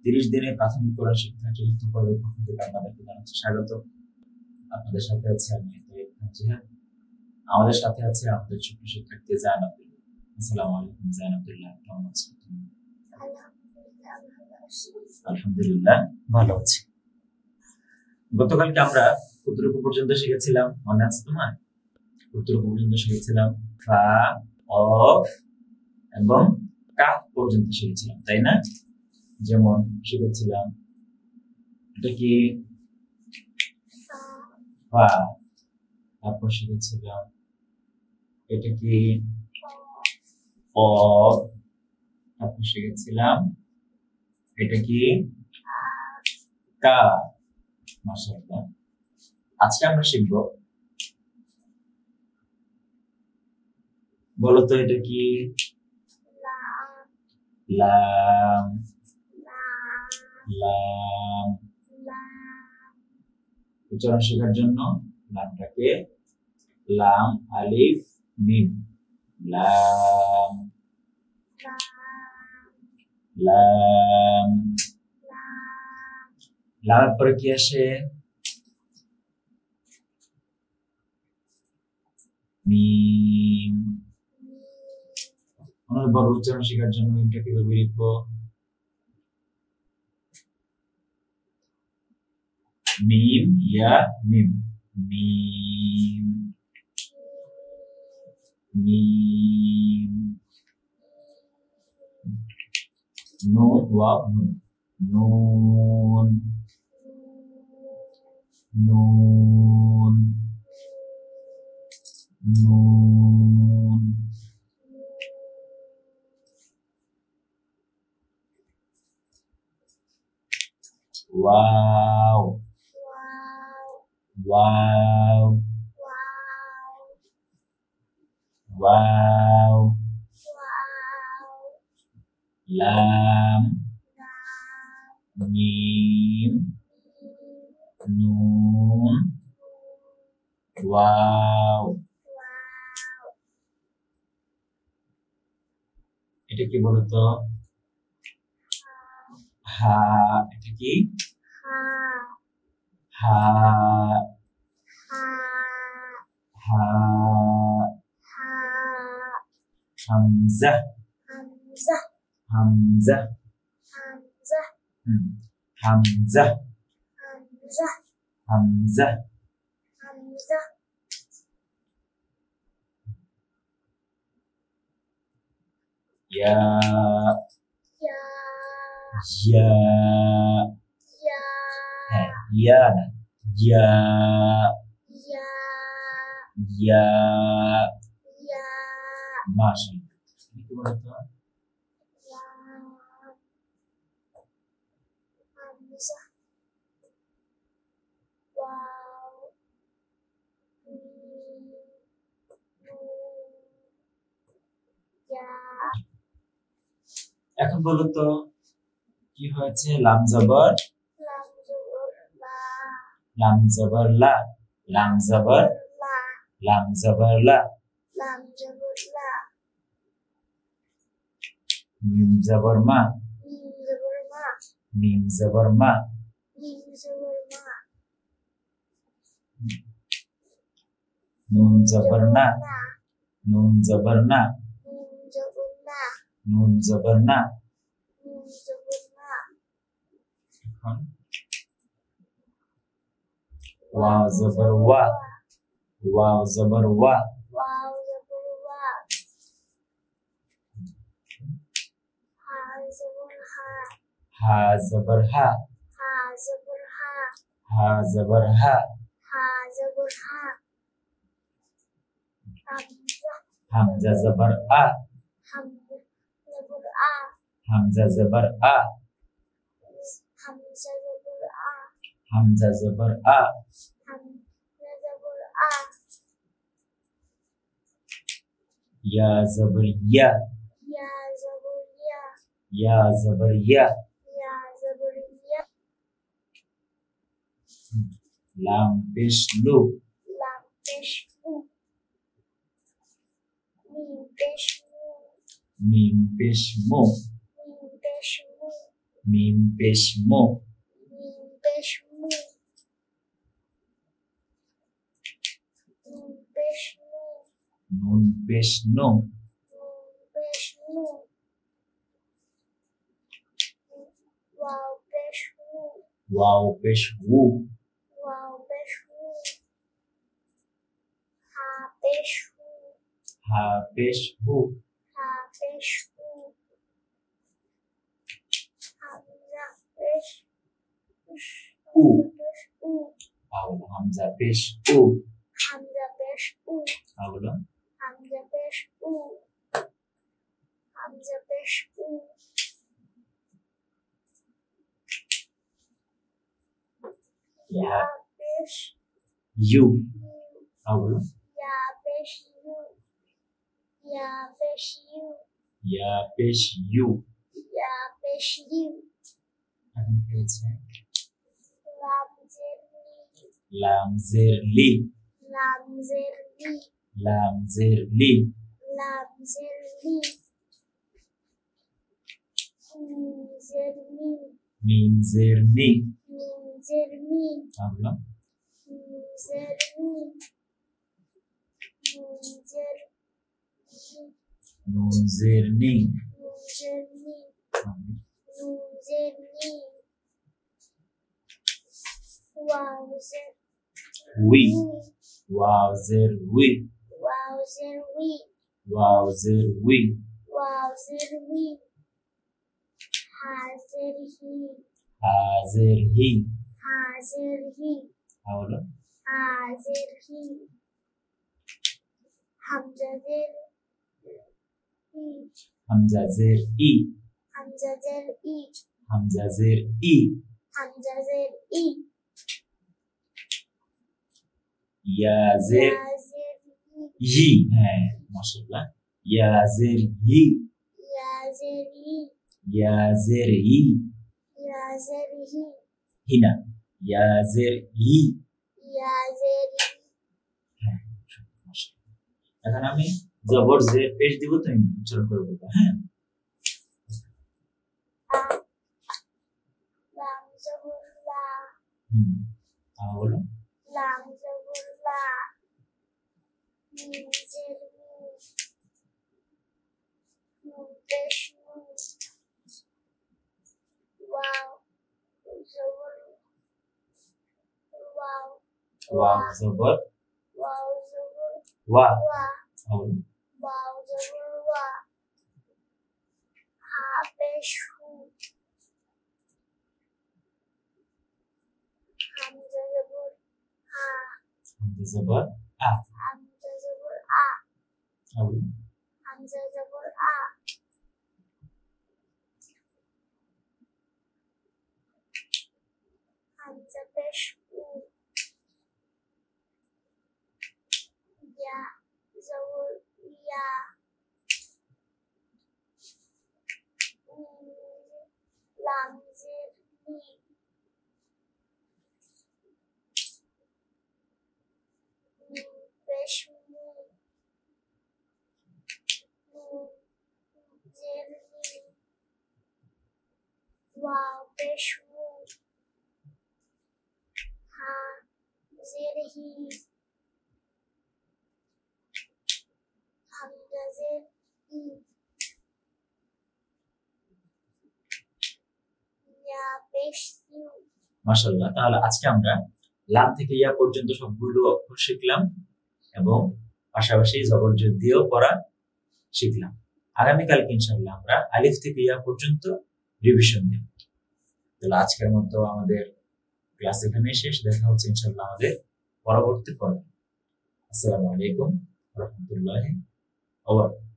30 দিনের প্রাথমিক কোরআন শিক্ষা চতুর্থ পর্বের পক্ষ থেকে আপনাদেরকে জানাচ্ছি স্বাগত। আপনাদের সাথে আছে আমি জিহাদ। আমাদের সাথে আছে আমাদের ছোট্ট শিক্ষার্থী জায়নাতুল্লাহ। আসসালামু আলাইকুম জায়নাতুল্লাহ, কেমন আছেন? আলহামদুলিল্লাহ ভালো আছি। গতকালকে আমরা কতটুকু পর্যন্ত শিখেছিলাম মনে আছে তোমার? কতটুকু পর্যন্ত শিখেছিলাম? ফা, অফ এবং কাফ পর্যন্ত শিখেছিলাম, তাই না? যেমন শিখেছিলাম এটা কি ফা, তারপর শিখেছিলাম এটা কি অফ, তারপর শিখেছিলাম এটা কি কা। মাশাআল্লাহ। আজকে আমরা শিখব, বলো তো এটা কি? লাম। লাম উচ্চারণ শেখার জন্য লামটাকে লাম আলিফ মিম, লাম লাম। লামের পরে কি আসে? মিম। অনর্বর উচ্চারণ শেখার জন্য মিমটা কিভাবে লিখবো? মিম ইয়া মিম, মিম মিম। নুন ওয়া নুন, নুন নুন নুন। Wow wow wow. লাম মিম নুন ওয়াও। এটা কি বলতো? হা। এটা কি? হা হা। হামজা হামজা হামজা হামজা। ইয়া ইয়া। হ্যাঁ ইয়া না, ইয়া ইয়া। মাশাআল্লাহ। কি বলতো? এখন বলো তো কি হয়েছে? লাম জবর লাম জবর লা, লাম জবর লাম জবর লা, মিম জবর মা, মিম জবর মা, নুন জবর না, নুন জবর না, নুন জবর না। ওয়াও জবর ওয়া, ওয়াও জবর ওয়া, হা জবর হা, হা জবর হা, হামজা জবর আ, হামজা জবর আ, হামজা জবর আ। ইয়া জবর ইয়া, ইয়া জবর ইয়া। লাম পেশ লু, মিম পেশ মু, মিম পেশ মো, মিম পেশ মু, নুন পেশ নু, নুন পেশ নো, নুন পেশ নু, ওয়াও পেশ হু, ওয়াও পেশ উ, ওয়াও পেশ হু, হা পেশ হু, হা পেশ হু, হা পেশ হু, হামজা পেশ উ, পেশ উ, হলো হামজা পেশ উ, হামজা পেশ উ, হলো হামজা পেশ উ, হামজা পেশ উ, ইয়া পেশ ইউ, ইউ, হলো ইয়া পেশ ইউ, ইয়া পেশ ইউ, ইয়া পেশ ইউ। ইয়া পেশ ইউ, এখন কি হচ্ছে? লাম জের লি, লাম জের লি, লাম জের লি, লাম জের লি, লাম জের লি, মিম জের মি, মিম জের মি, মিম জের মি, হলো মিম জের মি, নুন জের মি, নুন জের নি, নুন জের মি, নুন জের মি, ওয়াও জের উই, উই, ওয়াও জের উই, ওয়াও জের উই, ওয়াও জের উই, ওয়াও জের উই, হা জের হি, হা জের হি, হা জের হি, হলো হা জের হি, হামজা জের ই, হামজা জের ই, হামজা জের ই, হামজা জের ই, হামজা জের ই, ইয়া জের ইয়া জের ই, ই, হ্যাঁ মাশাআল্লাহ, ইয়া জের ই, ইয়া জের ই, ইয়া জের ই, ইয়া জের হি, হিনা, ইয়া জের ই, ইয়া জের ই, হ্যাঁ মাশাআল্লাহ। এখন আমি জবর জের পেশ দিব, তুমি উচ্চারণ করে বলবা, হ্যাঁ। আ, লাম জবর লা, বলো লাম জবর লা, মিম জের মি, নুন পেশ নু, ওয়াও জবর ওয়াও, ওয়াও জবর ওয়াও জবর ওয়া, ওয়া, বলো ওয়াও জবর ওয়া, হা পেশ হু, হামজা জবর হা, হামজা জবর আ, হামজা জবর আ, বলো হামজা জবর আ, হামজা পেশ উ, ইয়া জবর ইয়া, লাম জের লি, মিম পেশ মি, নুন জের নি, ওয়াও পেশ হু, হা জের হি, হামজা জের ই, ইয়া পেশ ইউ। মাশাআল্লাহ। তাহলে আজকে আমরা লাম থেকে ইয়া পর্যন্ত সবগুলো অক্ষর শিখলাম এবং পাশাপাশি জবর জের দিয়েও পড়া শিখলাম। আগামীকালকে ইনশাআল্লাহ আমরা আলিফ থেকে ইয়া পর্যন্ত রিভিশন দেব। তাহলে আজকের মতো আমাদের ক্লাস এখানেই শেষ। দেখা হচ্ছে ইনশাআল্লাহ আমাদের পরবর্তী পর্বে। আসসালামু আলাইকুম ওয়া রাহমাতুল্লাহি ওয়া বারাকাতুহু।